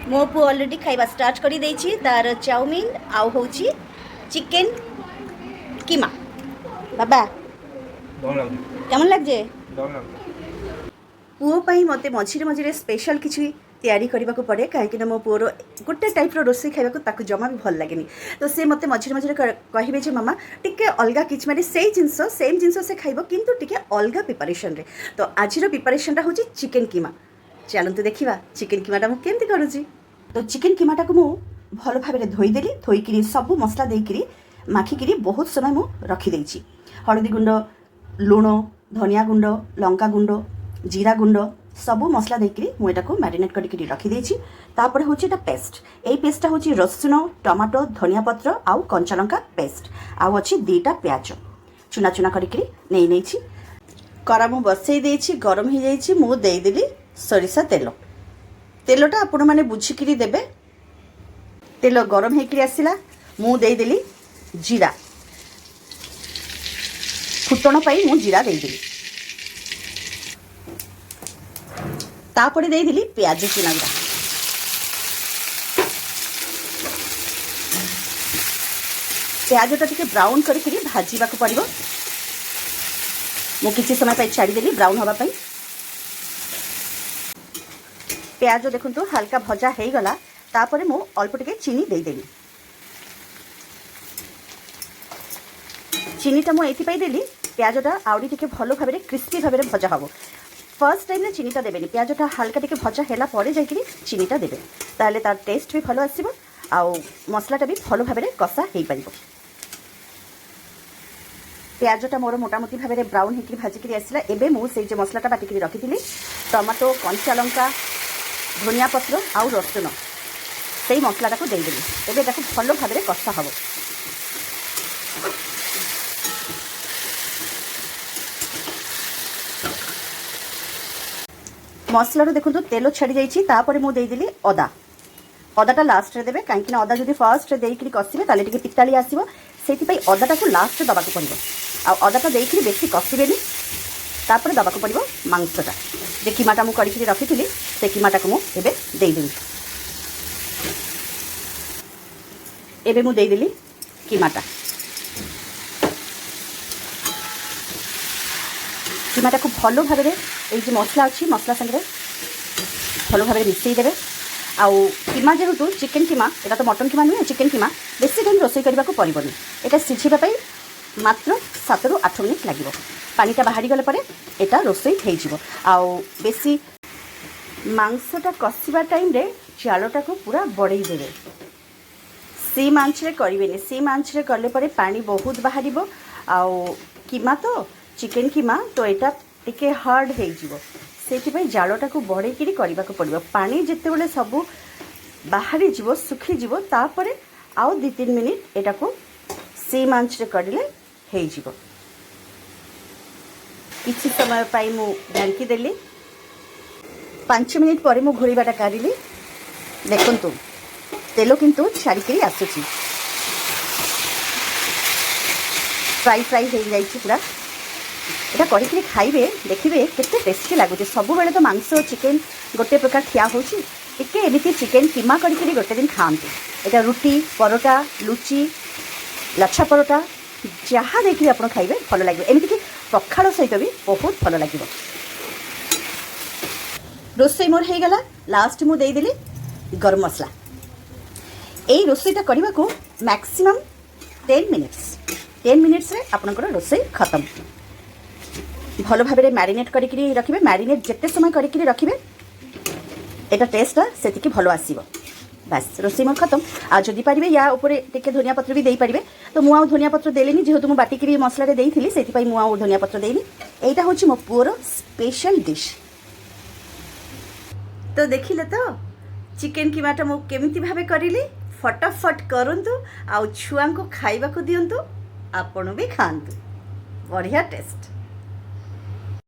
मो पु ऑलरेडी खाइबा स्टार्ट करी देछि तार चाउमिन आउ होछि चिकेन कीमा बाबा केमन लागजे पुओ पाई मते मझिरे मझिरे स्पेशल किछि तैयारी करने को पड़े कहीं मो पुओर गोटे टाइप्र रोषे खाइबा जमा भी भल लगे तो से मते मझिरे मझिरे कहे जे मामा टिके अलग किछि माने सेम जिनस से खाइबो किंतु टिके अलग प्रिपरेशन रे। तो आजिर प्रिपरेशन होछि चिकेन कीमा। चलते देखा चिकेन कीमाटा मु केमती करूछि। तो चिकेन कीमाटा को मु भल भाव में धोईदेली धोईकी सब मसला देकी माखिकी बहुत समय मु रखिदेछि। हलदी गुंड लुण धनिया गुंड लंका गुंड जीरा गुंड सबू मसला देकी मुझे मैरिनेट करके रखिदेछि। तापर हूँ एटा पेस्ट यही पेस्टा हूँ रसुण टमाटो धनिया पत्र आउ कंचा लंका पेस्ट आउ अच्छी 2टा प्याज चुना चुना करके नहीं करा मु बसई देछि गरम हो जाइछि मु देदेली सरिषा तेल तेलटा आपण मैंने बुझिकी देबे। तेल गरम होकर आसला मु देदेली जीरा फुटण पाई मु जीरा देदेली तापरे देदेली प्याज चुना गुड़ा प्याजटा टिके ब्राउन करके भाजवा को पड़ो। मु किसी समय पर छाड़देली ब्राउन हवा पाई। प्याज देखु हल्का भजा हो गला तापरे मु अल्प टिके चीनी देदेली। चीनीटा मु एथि देली प्याजटा आउरी टिके भलो भाबरे क्रिस्पी भाबरे भजा हबो। फर्स्ट टाइम चीनीटा देबेनी प्याजटा हल्का टिके भजा हैला परे जाइकरी चीनीटा देबे ताले तार टेस्ट भी भलो आसीबो आउ मसलाटा भी भलो भाबरे कषा हेई परिबो। प्याजटा मोर मोटामोटी भाव में ब्राउन होकर भाजिकी आसला। एबे मु से जो मसलाटा बाटिकी रखी टमाटो कंचा लंका धनिया पत्र आउ रसुण से मसलाटा को देदेली। एबे ताको भलो भाव में कषा हबो। मसलार देखो तेल छाड़ी जाइए तापर मु देदेली अदा अदाटा लास्ट रे देबे कहीं अदा जब फर्स्ट देकी कषिबे ताले टिके पिताली आसीबो से अदाटा को लास्ट दबाक पड़ो। आ अदाटा देकी बेसी कषिबेनी तापर दबाक पड़ो मांसटा जे कीमाटा मु करके रखी से कीमाटा को मुझे देदेली। एबे मु देदेली कीमाटा कीमाटा को भलो भाव में ये मसला अच्छी मसला संगे भलो भाव में मिसई देवे। आउ कीमा जेहेतु चिकेन कीमा एटा तो मटन कीमा नुहे चिकेन कीमा बेसी टाइम रोषे करने को पड़ोनी एटा सिझापी मात्र 7 ରୁ 8 मिनिट लगे। पानीटा बाहरी गला परे एटा रोषे हो आउ बेसी मांसटा कषिबा टाइम रे चालटा को पूरा बढ़ई देवे। सेम आंच रे करिवेनी सेम आंच रे करले परे पानी बहुत बाहर आउ कीमा तो चिकेन कीमा तो एटा टिके हार्ड हो जिवो से जालटा को बढ़ेकि करने को पड़ो। पानी जिते बड़े सब बाहरी जीव सुखी जीव तापर आउ 2-3 मिनिट एटा को सेम आंच रे करले हेई जीवो। किछि समय पाई मु ढांकी देली 5 मिनिट पर मु घोड़ीबाटा काढ़िली। देखंतु तेल किंतु छाड़िकी आसुची फ्राई फ्राई हो जाइए पूरा। एटा करके खाइबे देखिए केते टेस्टी लगुच। सब बेले तो मांस चिकेन गोटे प्रकार ठिया होची टिके एमती चिकेन कीमा करके गोटे दिन खाआंतु। एटा रुटी परोटा लुची लच्छा परोटा जहाँ देखिए आप खाइबे भल लगे एमती कि पखाड़ सहित भी बहुत भल लगे। रोषे मोर हो गला लास्ट मु देदेली गरम मसला। यही रोषेटा करने को मैक्सिमम 10 मिनिट्स रे आपनकर रोषे खत्म। भल भाव में मैरिनेट करके रखिए। मैरिनेट जिते समय करके रखिए एटा टेस्टा से भल आसीबो। बस रोषे मोर खत्म। आ जदि पारिबे या ऊपर टिके धनिया पत्र भी देई पारिबे तो मु आउ धनिया पत्र देलेनी जेहेतु मु बाटिकी मसला रे देइथिली सेति पई मु आउ धनिया पत्र देइनी। एटा होची मो पुअर स्पेशल डिश। तो देखिले तो चिकेन कीमाटा मु केमिति भाबे करिली फटाफट करंतु आउ छुआ को खाइबा को दियंतु आपण भी खांतु बढ़िया टेस्ट।